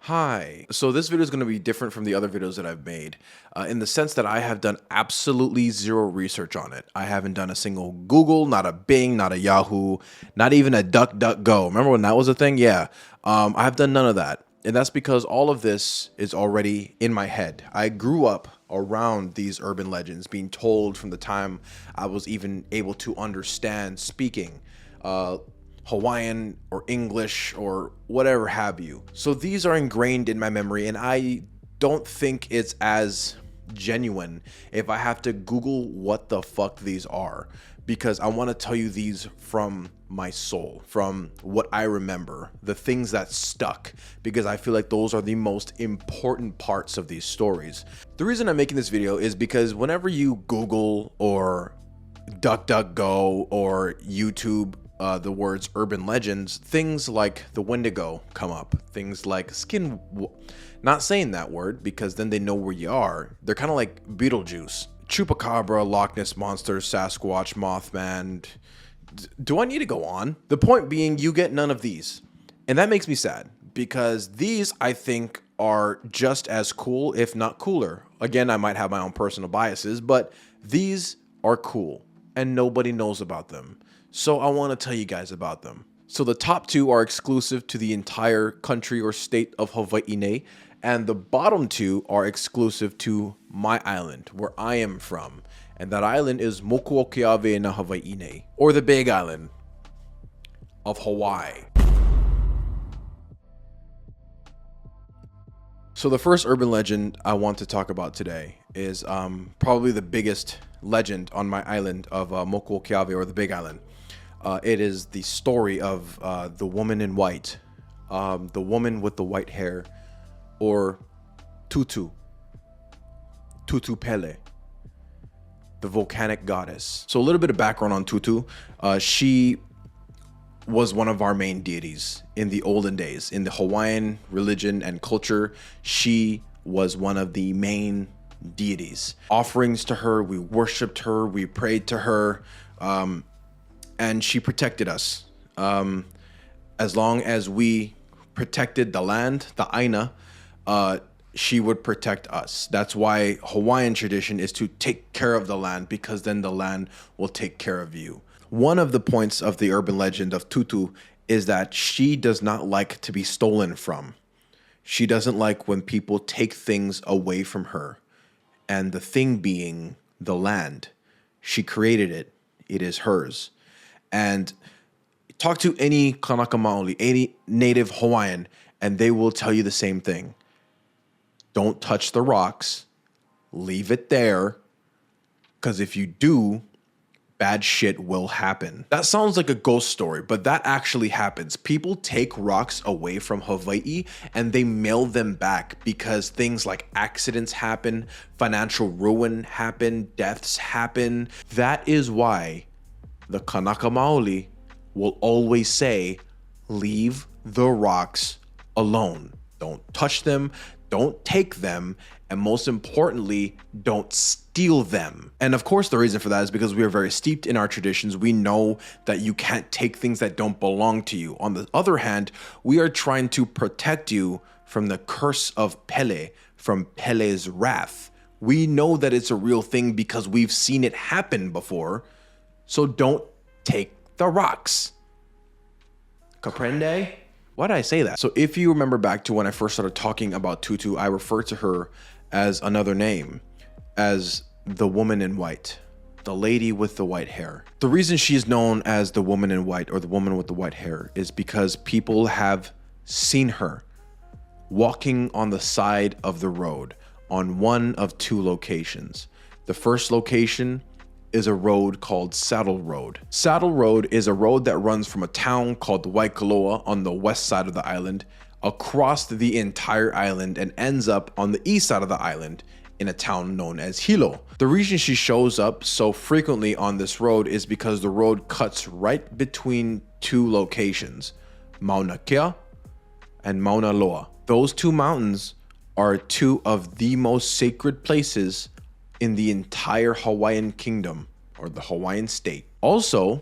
Hi. So this video is going to be different from the other videos that I've made in the sense that I have done absolutely zero research on it. I haven't done a single Google, not a Bing, not a Yahoo, not even a DuckDuckGo. Remember when that was a thing? Yeah. I have done none of that. And that's because all of this is already in my head. I grew up around these urban legends being told from the time I was even able to understand speaking. Hawaiian or English or whatever have you. So these are ingrained in my memory, and I don't think it's as genuine if I have to Google what the fuck these are, because I want to tell you these from my soul, from what I remember, the things that stuck, because I feel like those are the most important parts of these stories. The reason I'm making this video is because whenever you Google or DuckDuckGo or YouTube the words urban legends, things like the Wendigo come up, things like not saying that word because then they know where you are. They're kind of like Beetlejuice, Chupacabra, Loch Ness Monster, Sasquatch, Mothman. Do I need to go on? The point being, you get none of these. And that makes me sad because these, I think, are just as cool, if not cooler. Again, I might have my own personal biases, but these are cool and nobody knows about them. So I want to tell you guys about them. So the top two are exclusive to the entire country or state of Hawaii, and the bottom two are exclusive to my island, where I am from. And that island is Mokuokeawe na Hawaii, or the Big Island of Hawaii. So the first urban legend I want to talk about today is probably the biggest legend on my island of Mokuokeawe, or the Big Island. It is the story of the woman in white, the woman with the white hair, or Tutu Pele, the volcanic goddess. So a little bit of background on Tutu. She was one of our main deities in the olden days. In the Hawaiian religion and culture, she was one of the main deities. Offerings to her, we worshipped her, we prayed to her, and she protected us. As long as we protected the land, the Aina, she would protect us. That's why Hawaiian tradition is to take care of the land, because then the land will take care of you. One of the points of the urban legend of Tutu is that she does not like to be stolen from. She doesn't like when people take things away from her. And the thing being the land. She created it. It is hers. And talk to any Kanaka Maoli, any native Hawaiian, and they will tell you the same thing. Don't touch the rocks. Leave it there. Because if you do, bad shit will happen. That sounds like a ghost story, but that actually happens. People take rocks away from Hawaii and they mail them back because things like accidents happen, financial ruin happen, deaths happen. That is why the Kanaka Maoli will always say, leave the rocks alone. Don't touch them, don't take them, and most importantly, don't steal them. And of course, the reason for that is because we are very steeped in our traditions. We know that you can't take things that don't belong to you. On the other hand, we are trying to protect you from the curse of Pele, from Pele's wrath. We know that it's a real thing because we've seen it happen before. So don't take the rocks. Comprende? Why did I say that? So if you remember back to when I first started talking about Tutu, I referred to her as another name, as the woman in white, the lady with the white hair. The reason she's known as the woman in white, or the woman with the white hair, is because people have seen her walking on the side of the road on one of two locations. The first location is a road called Saddle Road. Saddle Road is a road that runs from a town called Waikoloa on the west side of the island across the entire island and ends up on the east side of the island in a town known as Hilo. The reason she shows up so frequently on this road is because the road cuts right between two locations, Mauna Kea and Mauna Loa. Those two mountains are two of the most sacred places in the entire Hawaiian kingdom, or the Hawaiian state. Also,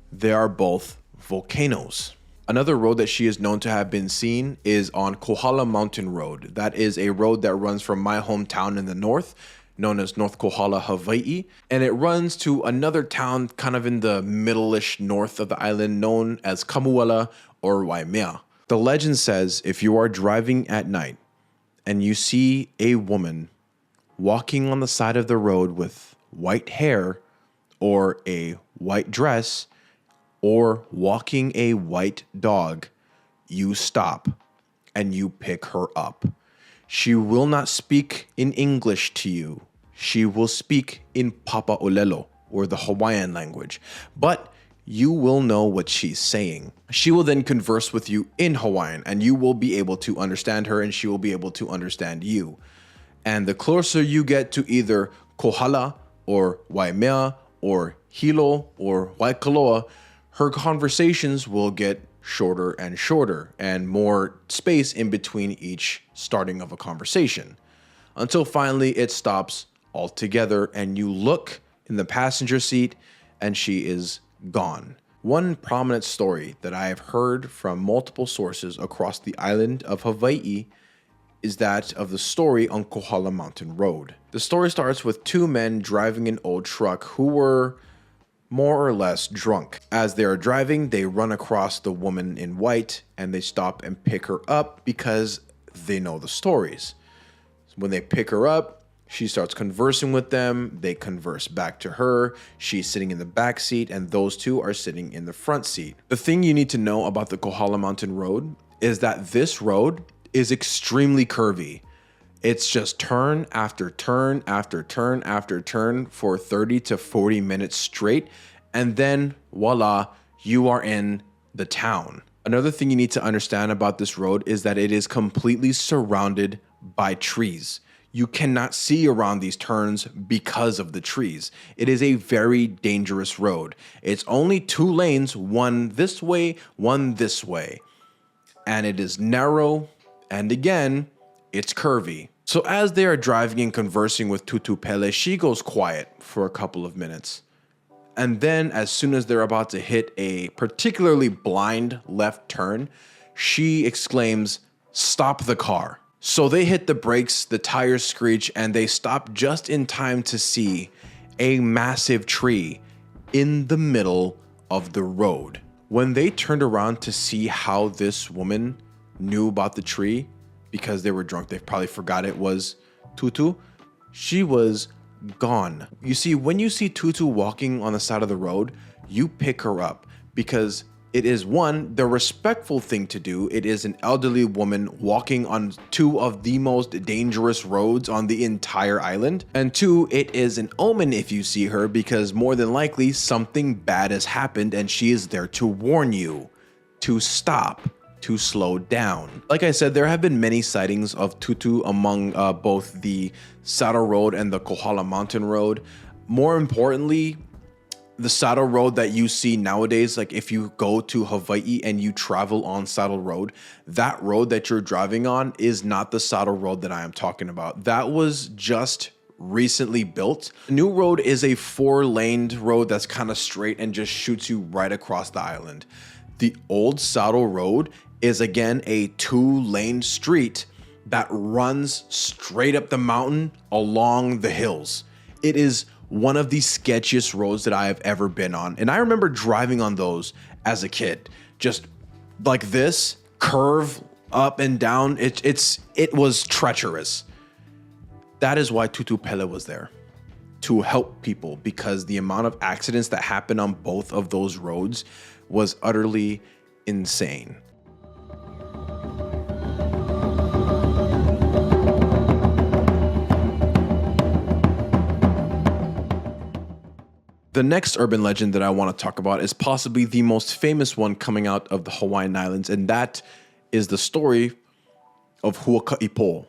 they are both volcanoes. Another road that she is known to have been seen is on Kohala Mountain Road. That is a road that runs from my hometown in the north, known as North Kohala, Hawaii, and it runs to another town kind of in the middle-ish north of the island known as Kamuala or Waimea. The legend says if you are driving at night and you see a woman walking on the side of the road with white hair or a white dress or walking a white dog, you stop and you pick her up. She will not speak in English to you. She will speak in Papa'olelo, or the Hawaiian language, but you will know what she's saying. She will then converse with you in Hawaiian, and you will be able to understand her, and she will be able to understand you. And the closer you get to either Kohala or Waimea or Hilo or Waikoloa, her conversations will get shorter and shorter and more space in between each starting of a conversation until finally it stops altogether and you look in the passenger seat and she is gone. One prominent story that I have heard from multiple sources across the island of Hawaii is that of the story on Kohala Mountain Road. The story starts with two men driving an old truck who were more or less drunk. As they are driving, they run across the woman in white and they stop and pick her up because they know the stories. When they pick her up, she starts conversing with them. They converse back to her. She's sitting in the back seat and those two are sitting in the front seat. The thing you need to know about the Kohala Mountain Road is that this road is extremely curvy. It's just turn after turn after turn after turn for 30 to 40 minutes straight. And then voila, you are in the town. Another thing you need to understand about this road is that it is completely surrounded by trees. You cannot see around these turns because of the trees. It is a very dangerous road. It's only two lanes, one this way, one this way. And it is narrow, and again, it's curvy. So as they are driving and conversing with Tutu Pele, she goes quiet for a couple of minutes. And then as soon as they're about to hit a particularly blind left turn, she exclaims, "Stop the car." So they hit the brakes, the tires screech, and they stop just in time to see a massive tree in the middle of the road. When they turned around to see how this woman knew about the tree, because they were drunk, they probably forgot it was Tutu, she was gone. You see, when you see Tutu walking on the side of the road, you pick her up because it is one, the respectful thing to do. It is an elderly woman walking on two of the most dangerous roads on the entire island. And two, it is an omen if you see her because more than likely something bad has happened and she is there to warn you to stop, to slow down. Like I said, there have been many sightings of Tutu among both the Saddle Road and the Kohala Mountain Road. More importantly, the Saddle Road that you see nowadays, like if you go to Hawaii and you travel on Saddle Road, that road that you're driving on is not the Saddle Road that I am talking about. That was just recently built. The new road is a 4-laned road that's kind of straight and just shoots you right across the island. The old Saddle Road is again a 2-lane street that runs straight up the mountain along the hills. It is one of the sketchiest roads that I have ever been on. And I remember driving on those as a kid, just like this, curve up and down. It was treacherous. That is why Tutu Pele was there, to help people, because the amount of accidents that happened on both of those roads was utterly insane. The next urban legend that I want to talk about is possibly the most famous one coming out of the Hawaiian Islands, and that is the story of Huaka'ipo,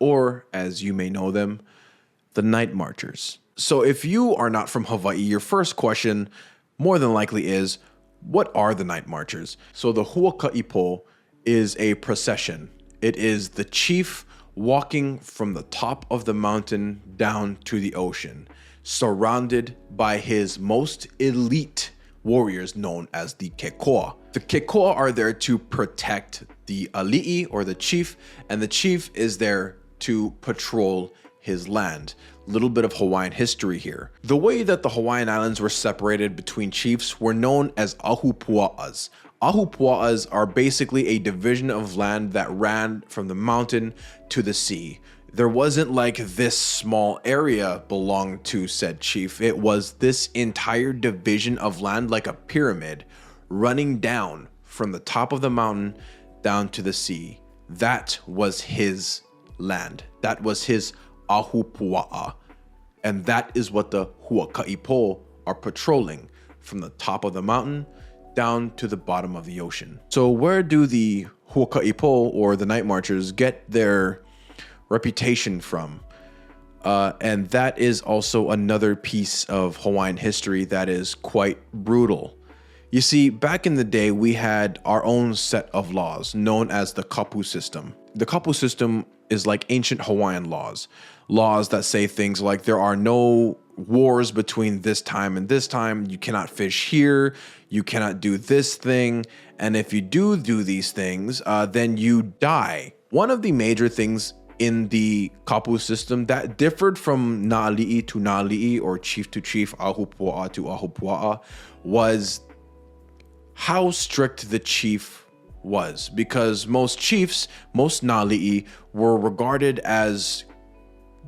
or as you may know them, the Night Marchers. So if you are not from Hawaii, your first question more than likely is, what are the Night Marchers? So the Huaka'ipo is a procession. It is the chief walking from the top of the mountain down to the ocean, surrounded by his most elite warriors known as the Kekoa. The Kekoa are there to protect the ali'i, or the chief, and the chief is there to patrol his land. Little bit of Hawaiian history here. The way that the Hawaiian Islands were separated between chiefs were known as ahupua'as. Ahupua'as are basically a division of land that ran from the mountain to the sea. There wasn't like this small area belonged to said chief. It was this entire division of land, like a pyramid, running down from the top of the mountain down to the sea. That was his land. That was his ahupua'a. And that is what the huaka'ipo are patrolling, from the top of the mountain down to the bottom of the ocean. So where do the huaka'ipo, or the night marchers, get their reputation from? And that is also another piece of Hawaiian history that is quite brutal. You see, back in the day, we had our own set of laws known as the kapu system. The kapu system is like ancient Hawaiian laws that say things like there are no wars between this time and this time. You cannot fish here. You cannot do this thing. And if you do these things, then you die. One of the major things in the kapu system that differed from na'ali'i to na'ali'i, or chief to chief, ahupua'a to ahupua'a, was how strict the chief was. Because most chiefs, most na'ali'i, were regarded as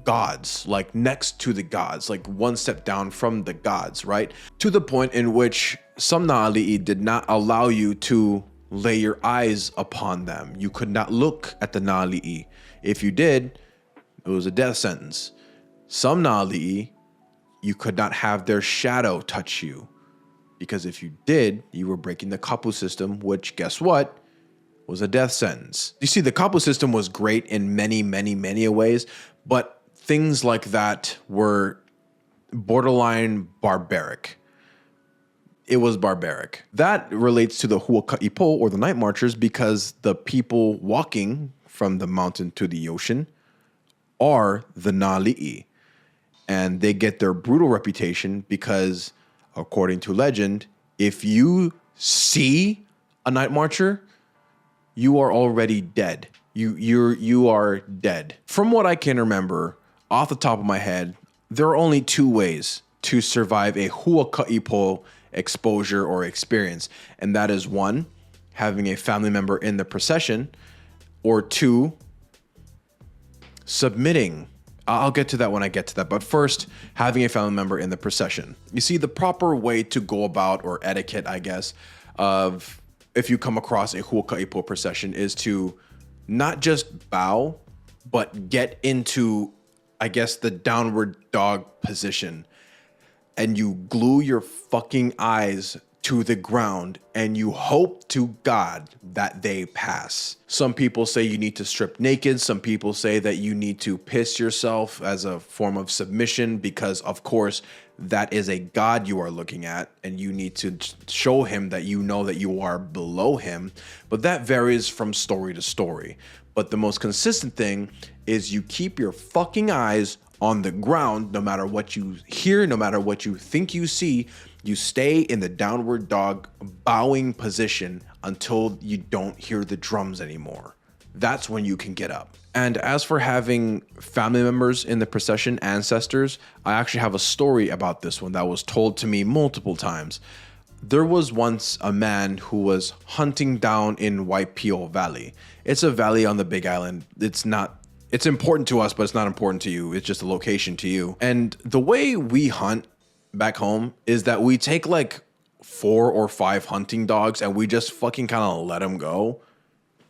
gods, like next to the gods, like one step down from the gods, right? To the point in which some na'ali'i did not allow you to lay your eyes upon them. You could not look at the na'ali'i. If you did, it was a death sentence. Some na'ali'i, you could not have their shadow touch you, because if you did, you were breaking the kapu system, which, guess what, was a death sentence. You see, the kapu system was great in many, many, many ways, but things like that were borderline barbaric. It was barbaric. That relates to the huaka'ipo, or the night marchers, because the people walking from the mountain to the ocean are the na'ali'i. And they get their brutal reputation because, according to legend, if you see a night marcher, you are already dead. You are dead. From what I can remember, off the top of my head, there are only two ways to survive a huaka'ipo exposure or experience. And that is, one, having a family member in the procession, or two, submitting. I'll get to that when I get to that. But first, having a family member in the procession. You see, the proper way to go about, or etiquette, I guess, of if you come across a huaka'ipo procession, is to not just bow, but get into, I guess, the downward dog position. And you glue your fucking eyes to the ground and you hope to God that they pass. Some people say you need to strip naked. Some people say that you need to piss yourself as a form of submission, because of course that is a God you are looking at and you need to show him that you know that you are below him. But that varies from story to story. But the most consistent thing is you keep your fucking eyes on the ground. No matter what you hear, no matter what you think you see, you stay in the downward dog bowing position until you don't hear the drums anymore. That's when you can get up. And as for having family members in the procession, ancestors, I actually have a story about this one that was told to me multiple times. There was once a man who was hunting down in Waipio Valley. It's a valley on the Big Island. It's important to us, but it's not important to you. It's just a location to you. And the way we hunt back home is that we take like 4 or 5 hunting dogs and we just fucking kind of let them go.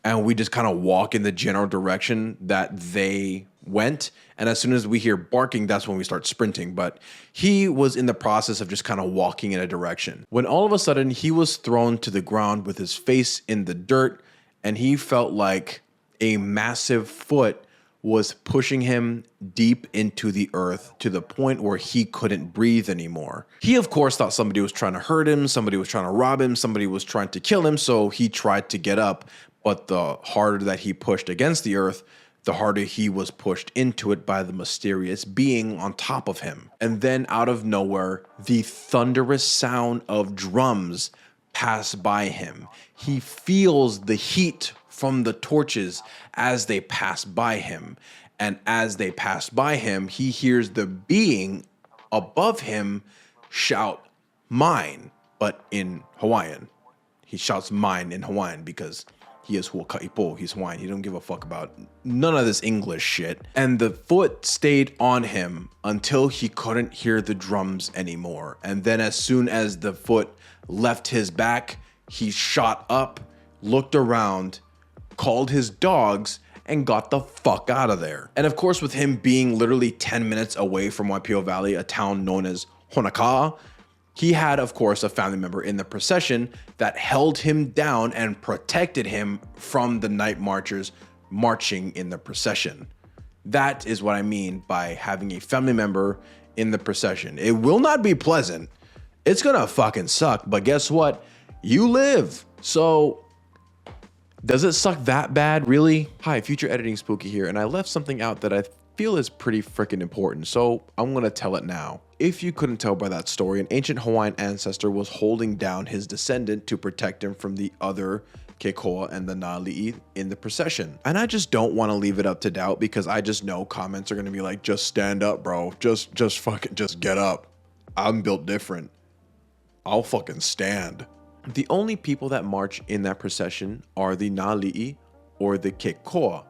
And we just kind of walk in the general direction that they went. And as soon as we hear barking, that's when we start sprinting. But he was in the process of just kind of walking in a direction, when all of a sudden he was thrown to the ground with his face in the dirt. And he felt like a massive foot was pushing him deep into the earth to the point where he couldn't breathe anymore. He, of course, thought somebody was trying to hurt him, somebody was trying to rob him, somebody was trying to kill him, so he tried to get up. But the harder that he pushed against the earth, the harder he was pushed into it by the mysterious being on top of him. And then out of nowhere, the thunderous sound of drums pass by him. He feels the heat from the torches as they pass by him. And as they pass by him, he hears the being above him shout, "Mine," but in Hawaiian. He shouts "mine" in Hawaiian because he is Huaka'ipo, he's Hawaiian. He don't give a fuck about none of this English shit. And the foot stayed on him until he couldn't hear the drums anymore. And then as soon as the foot left his back, he shot up, looked around, called his dogs, and got the fuck out of there. And of course, with him being literally 10 minutes away from Waipio Valley, a town known as Honoka'a, he had, of course, a family member in the procession that held him down and protected him from the night marchers marching in the procession. That is what I mean by having a family member in the procession. It will not be pleasant. It's gonna fucking suck, but guess what? You live. So does it suck that bad, really? Hi, Future Editing Spooky here, and I left something out that I feel is pretty freaking important, so I'm gonna tell it now. If you couldn't tell by that story, an ancient Hawaiian ancestor was holding down his descendant to protect him from the other Kekoa and the Nali'i in the procession. And I just don't want to leave it up to doubt because I just know comments are gonna be like, just stand up, bro. Just fucking just get up. I'm built different. I'll fucking stand. The only people that march in that procession are the Nali'i or the Kekoa.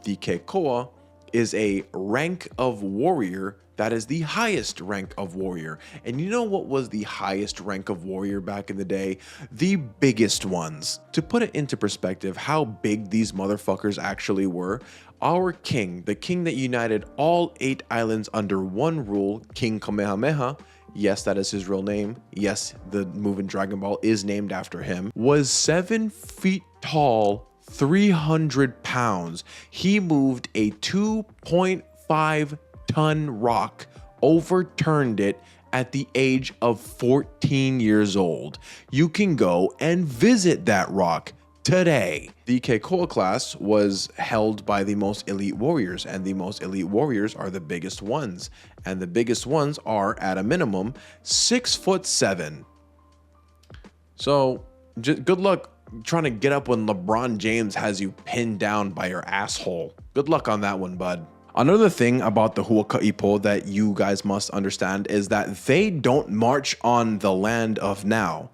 The Kekoa is a rank of warrior that is the highest rank of warrior. And you know what was the highest rank of warrior back in the day? The biggest ones. To put it into perspective, how big these motherfuckers actually were, our king, the king that united all 8 islands under one rule, King Kamehameha, yes, that is his real name. Yes, the move in Dragon Ball is named after him, was 7 feet tall, 300 pounds. He moved a 2.5 ton rock, overturned it at the age of 14 years old. You can go and visit that rock today. The Keikoa class was held by the most elite warriors, and the most elite warriors are the biggest ones. And the biggest ones are, at a minimum, 6'7". So just good luck trying to get up when LeBron James has you pinned down by your asshole. Good luck on that one, bud. Another thing about the Huaka'ipo that you guys must understand is that they don't march on the land of now.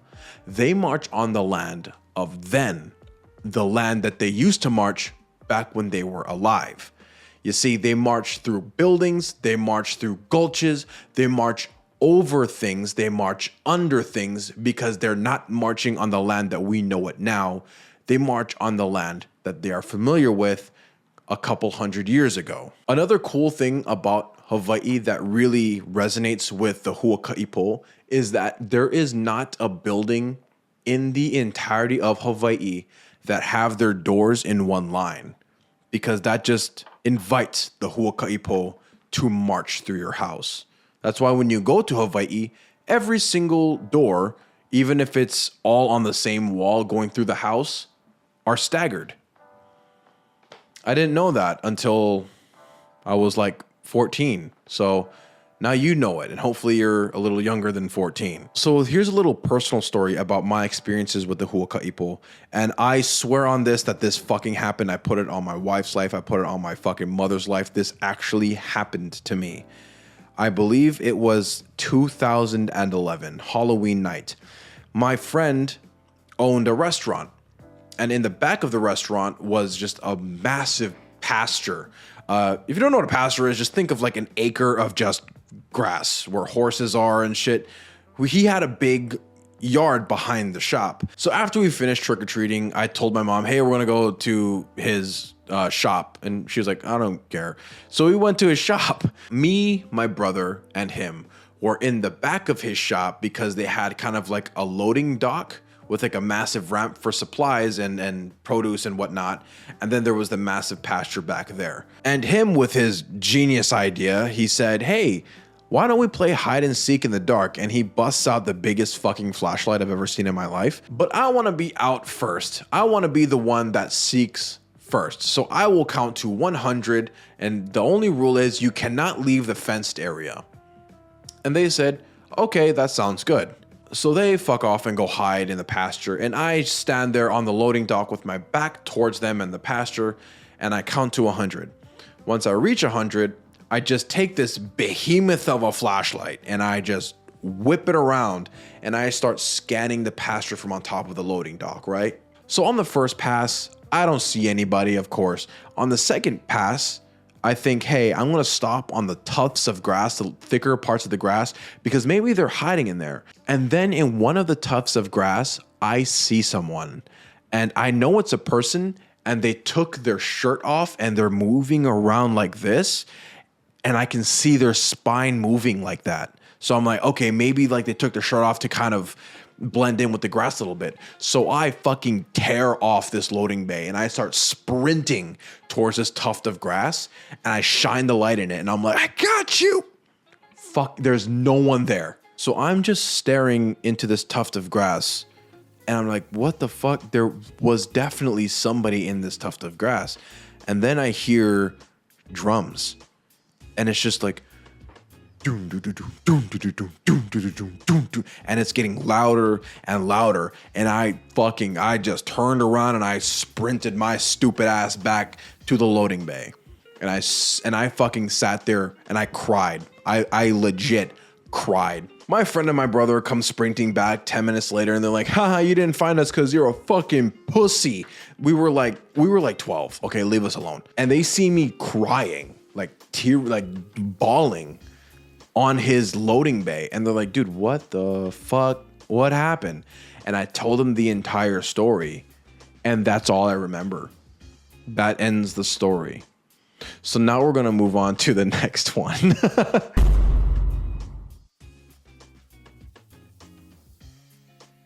They march on the land of then. The land that they used to march back when they were alive. You see, they march through buildings, they march through gulches, they march over things, they march under things because they're not marching on the land that we know it now. They march on the land that they are familiar with a couple hundred years ago. Another cool thing about Hawaii that really resonates with the Huaka'ipo is that there is not a building in the entirety of Hawaii that have their doors in one line, because that just invites the Huaka'ipo to march through your house. That's why when you go to Hawaii, every single door, even if it's all on the same wall going through the house, are staggered. I didn't know that until I was like 14. So now you know it, and hopefully you're a little younger than 14. So here's a little personal story about my experiences with the Huaka'ipo. And I swear on this that this fucking happened. I put it on my wife's life. I put it on my fucking mother's life. This actually happened to me. I believe it was 2011, Halloween night. My friend owned a restaurant. And in the back of the restaurant was just a massive pasture. If you don't know what a pasture is, just think of like an acre of just grass where horses are and shit. He had a big yard behind the shop. So after we finished trick-or-treating, I told my mom, hey, we're gonna go to his shop. And she was like, I don't care. So we went to his shop. Me, my brother, and him were in the back of his shop because they had kind of like a loading dock with like a massive ramp for supplies and produce and whatnot. And then there was the massive pasture back there. And him, with his genius idea, he said, hey, why don't we play hide and seek in the dark? And he busts out the biggest fucking flashlight I've ever seen in my life. But I want to be out first. I want to be the one that seeks first. So I will count to 100, and the only rule is you cannot leave the fenced area. And they said, okay, that sounds good. So they fuck off and go hide in the pasture, and I stand there on the loading dock with my back towards them and the pasture, and I count to 100. Once I reach 100, I just take this behemoth of a flashlight and I just whip it around, and I start scanning the pasture from on top of the loading dock, right? So on the first pass, I don't see anybody, of course. On the second pass, I think, hey, I'm gonna stop on the tufts of grass, the thicker parts of the grass, because maybe they're hiding in there. And then in one of the tufts of grass, I see someone, and I know it's a person, and they took their shirt off and they're moving around like this, and I can see their spine moving like that. So I'm like, okay, maybe like they took their shirt off to kind of blend in with the grass a little bit. So I fucking tear off this loading bay and I start sprinting towards this tuft of grass, and I shine the light in it, and I'm like, I got you. Fuck, there's no one there. So I'm just staring into this tuft of grass, and I'm like, what the fuck? There was definitely somebody in this tuft of grass. And then I hear drums, and it's just like, and it's getting louder and louder, and I just turned around and I sprinted my stupid ass back to the loading bay, and I fucking sat there and I cried. I legit cried. My friend and my brother come sprinting back 10 minutes later, and they're like, haha, you didn't find us because you're a fucking pussy. We were like 12. Okay, leave us alone. And they see me crying, like bawling on his loading bay, and they're like, dude, what the fuck? What happened? And I told them the entire story, and that's all I remember. That ends the story. So now we're gonna move on to the next one.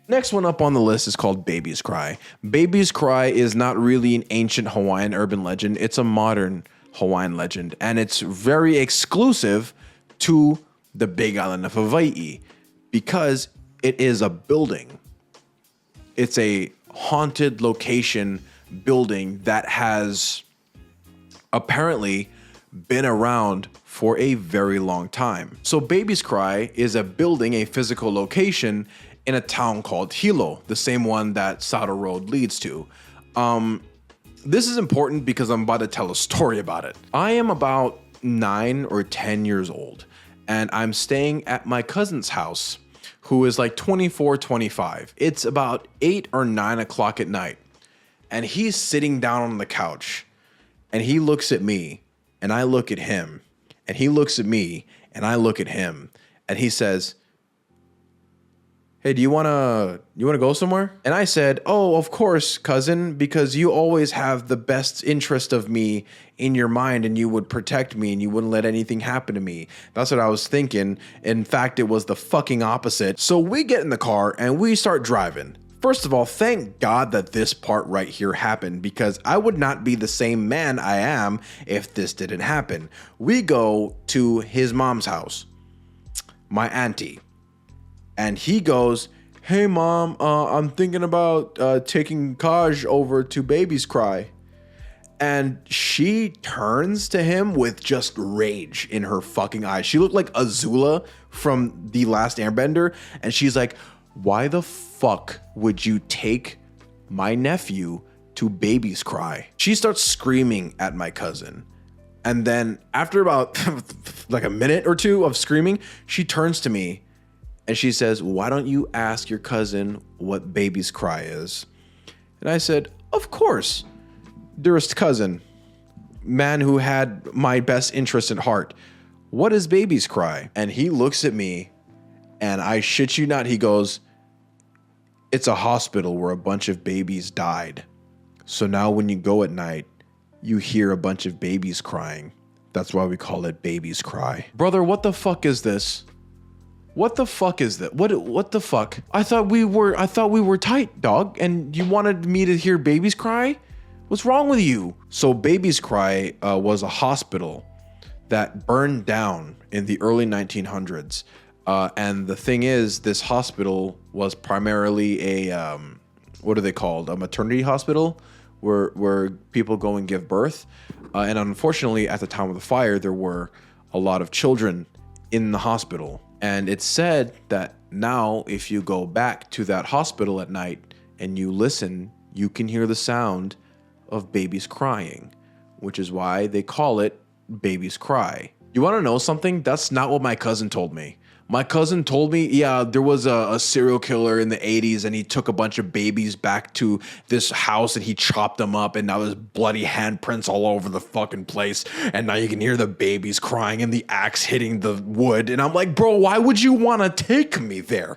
Next one up on the list is called Baby's Cry. Baby's Cry is not really an ancient Hawaiian urban legend. It's a modern Hawaiian legend, and it's very exclusive to the Big Island of Hawaii because it is a building. It's a haunted location building that has apparently been around for a very long time. So Baby's Cry is a building, a physical location in a town called Hilo, the same one that Sato Road leads to. This is important because I'm about to tell a story about it. I am about 9 or 10 years old, and I'm staying at my cousin's house, who is like 24, 25. It's about 8 or 9 o'clock at night, and he's sitting down on the couch, and he looks at me, and I look at him, and he looks at me, and I look at him, and he says, hey, do you wanna go somewhere? And I said, oh, of course, cousin, because you always have the best interest of me in your mind, and you would protect me and you wouldn't let anything happen to me. That's what I was thinking. In fact, it was the fucking opposite. So we get in the car and we start driving. First of all, thank God that this part right here happened, because I would not be the same man I am if this didn't happen. We go to his mom's house, my auntie. And he goes, hey mom, I'm thinking about taking Kaj over to Baby's Cry. And she turns to him with just rage in her fucking eyes. She looked like Azula from The Last Airbender. And she's like, why the fuck would you take my nephew to Baby's Cry? She starts screaming at my cousin. And then after about like a minute or two of screaming, she turns to me and she says, why don't you ask your cousin what Baby's Cry is? And I said, of course, dearest cousin, man who had my best interest at heart. What is Baby's Cry? And he looks at me, and I shit you not, he goes, it's a hospital where a bunch of babies died. So now when you go at night, you hear a bunch of babies crying. That's why we call it Baby's Cry. Brother, what the fuck is this? What the fuck is that? What the fuck? I thought we were tight, dog, and you wanted me to hear babies cry? What's wrong with you? So Baby's Cry was a hospital that burned down in the early 1900s. And the thing is, this hospital was primarily a, what are they called? A maternity hospital, where people go and give birth. And unfortunately, at the time of the fire, there were a lot of children in the hospital. And it's said that now, if you go back to that hospital at night and you listen, you can hear the sound of babies crying, which is why they call it babies cry. You want to know something? That's not what my cousin told me. My cousin told me, yeah, there was a serial killer in the 80s and he took a bunch of babies back to this house and he chopped them up and now there's bloody handprints all over the fucking place. And now you can hear the babies crying and the axe hitting the wood. And I'm like, bro, why would you want to take me there?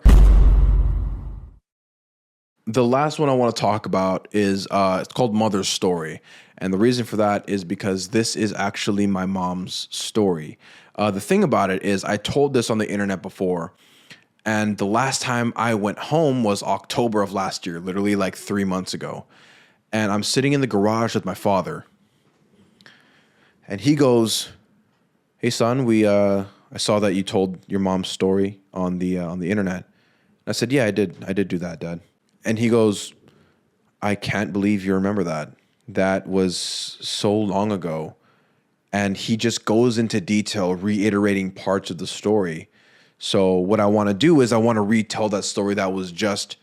The last one I want to talk about is it's called Mother's Story. And the reason for that is because this is actually my mom's story. The thing about it is I told this on the internet before, and the last time I went home was October of last year, literally like 3 months ago. And I'm sitting in the garage with my father. And he goes, "Hey son, I saw that you told your mom's story on the internet." And I said, "Yeah, I did do that, Dad." And he goes, "I can't believe you remember that. That was so long ago." And he just goes into detail, reiterating parts of the story. So what I want to do is I want to retell that story that was just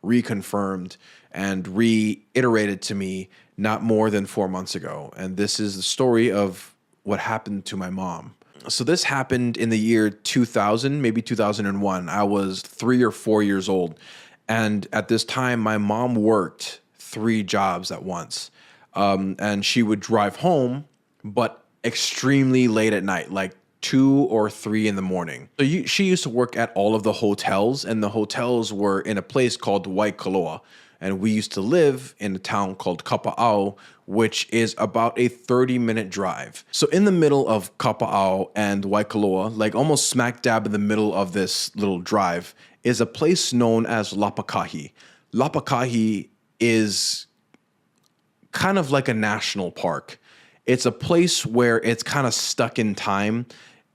reconfirmed and reiterated to me not more than 4 months ago. And this is the story of what happened to my mom. So this happened in the year 2000, maybe 2001. I was 3 or 4 years old. And at this time, my mom worked 3 jobs at once. And she would drive home, but extremely late at night, like 2 or 3 in the morning. So she used to work at all of the hotels, and the hotels were in a place called Waikoloa. And we used to live in a town called Kapa'au, which is about a 30-minute drive. So in the middle of Kapa'au and Waikoloa, like almost smack dab in the middle of this little drive, is a place known as Lapakahi. Lapakahi is kind of like a national park. It's a place where it's kind of stuck in time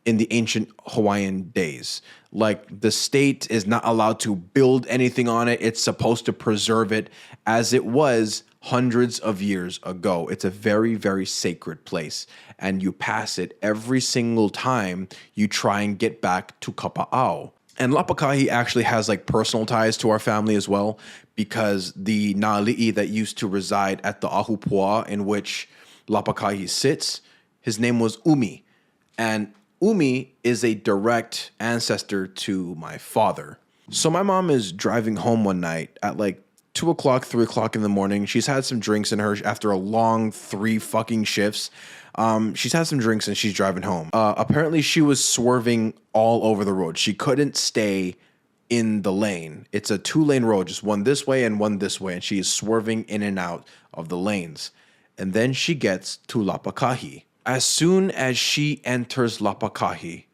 in the ancient Hawaiian days. Like the state is not allowed to build anything on it. It's supposed to preserve it as it was hundreds of years ago. It's a very, very sacred place. And you pass it every single time you try and get back to Kapa'au. And Lapakahi actually has like personal ties to our family as well, because the Na'ali'i that used to reside at the Ahupua in which Lapakahi sits, his name was Umi. And Umi is a direct ancestor to my father. So my mom is driving home one night at like 2 o'clock, 3 o'clock in the morning. She's had some drinks in her after a long 3 fucking shifts. She's had some drinks and she's driving home. Apparently she was swerving all over the road. She couldn't stay in the lane. It's a 2-lane road, just one this way and one this way. And she is swerving in and out of the lanes. And then she gets to Lapakahi. As soon as she enters Lapakahi,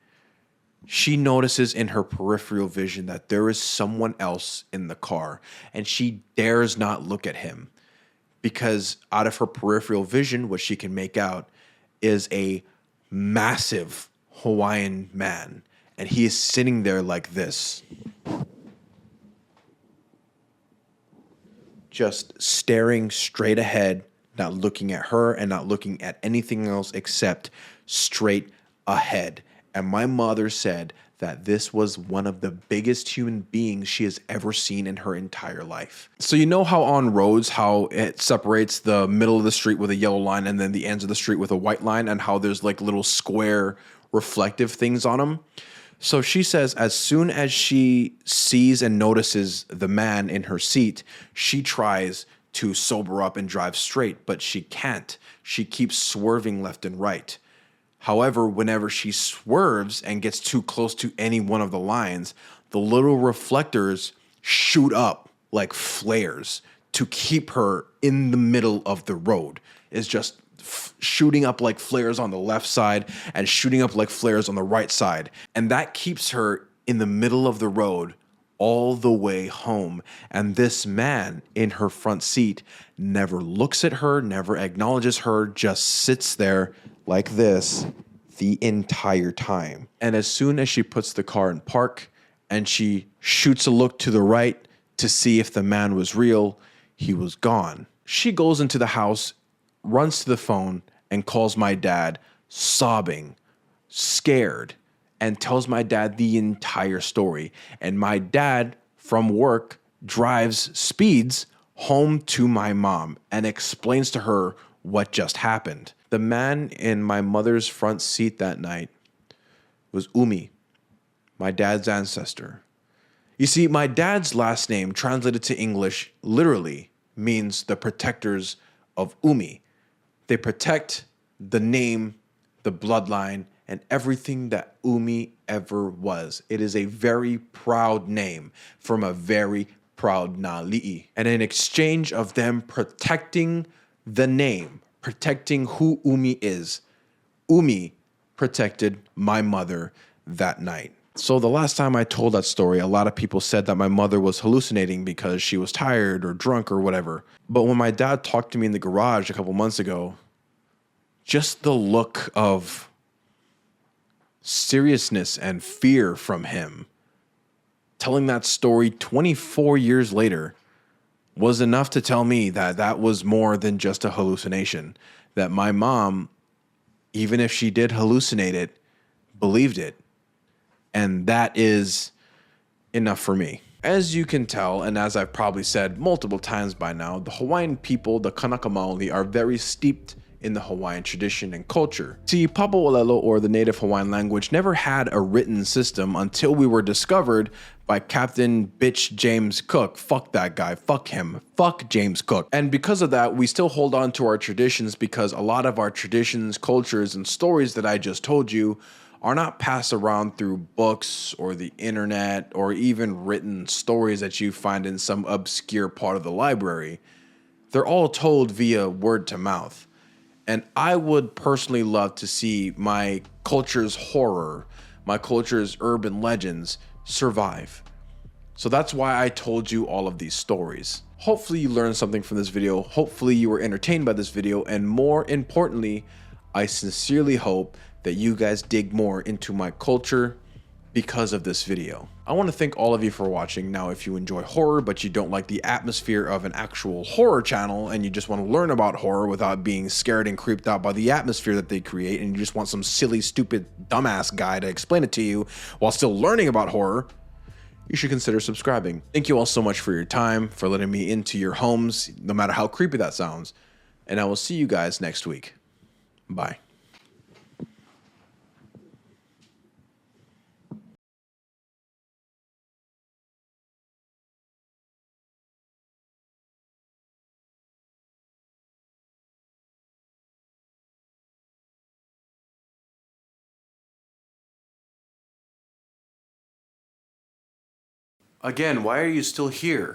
she notices in her peripheral vision that there is someone else in the car, and she dares not look at him because out of her peripheral vision, what she can make out is a massive Hawaiian man, and he is sitting there like this, just staring straight ahead, not looking at her and not looking at anything else except straight ahead. And my mother said that this was one of the biggest human beings she has ever seen in her entire life. So you know how on roads, how it separates the middle of the street with a yellow line and then the ends of the street with a white line, and how there's like little square reflective things on them? So she says as soon as she sees and notices the man in her seat, she tries to sober up and drive straight, but she can't. She keeps swerving left and right. However, whenever she swerves and gets too close to any one of the lines, the little reflectors shoot up like flares to keep her in the middle of the road. It's just shooting up like flares on the left side and shooting up like flares on the right side. And that keeps her in the middle of the road all the way home. And this man in her front seat never looks at her, never acknowledges her, just sits there like this the entire time. And as soon as she puts the car in park and she shoots a look to the right to see if the man was real, he was gone. She goes into the house, runs to the phone, and calls my dad, sobbing, scared, and tells my dad the entire story. And my dad, from work, speeds home to my mom and explains to her what just happened. The man in my mother's front seat that night was Umi, my dad's ancestor. You see, my dad's last name, translated to English, literally means the protectors of Umi. They protect the name, the bloodline, and everything that Umi ever was. It is a very proud name from a very proud Nali'i. And in exchange of them protecting the name, protecting who Umi is, Umi protected my mother that night. So the last time I told that story, a lot of people said that my mother was hallucinating because she was tired or drunk or whatever. But when my dad talked to me in the garage a couple months ago, just the look of seriousness and fear from him, telling that story 24 years later, was enough to tell me that that was more than just a hallucination. That my mom, even if she did hallucinate it, believed it. And that is enough for me. As you can tell, and as I've probably said multiple times by now, the Hawaiian people, the Kanaka Maoli, are very steeped in the Hawaiian tradition and culture. See, Papaolelo, or the native Hawaiian language, never had a written system until we were discovered by Captain Bitch James Cook. Fuck that guy. Fuck him. Fuck James Cook. And because of that, we still hold on to our traditions, because a lot of our traditions, cultures, and stories that I just told you are not passed around through books or the internet or even written stories that you find in some obscure part of the library. They're all told via word to mouth. And I would personally love to see my culture's horror, my culture's urban legends survive. So that's why I told you all of these stories. Hopefully you learned something from this video. Hopefully you were entertained by this video. And more importantly, I sincerely hope that you guys dig more into my culture because of this video. I want to thank all of you for watching. Now, if you enjoy horror, but you don't like the atmosphere of an actual horror channel, and you just want to learn about horror without being scared and creeped out by the atmosphere that they create, and you just want some silly, stupid, dumbass guy to explain it to you while still learning about horror, you should consider subscribing. Thank you all so much for your time, for letting me into your homes, no matter how creepy that sounds. And I will see you guys next week. Bye. Again, why are you still here?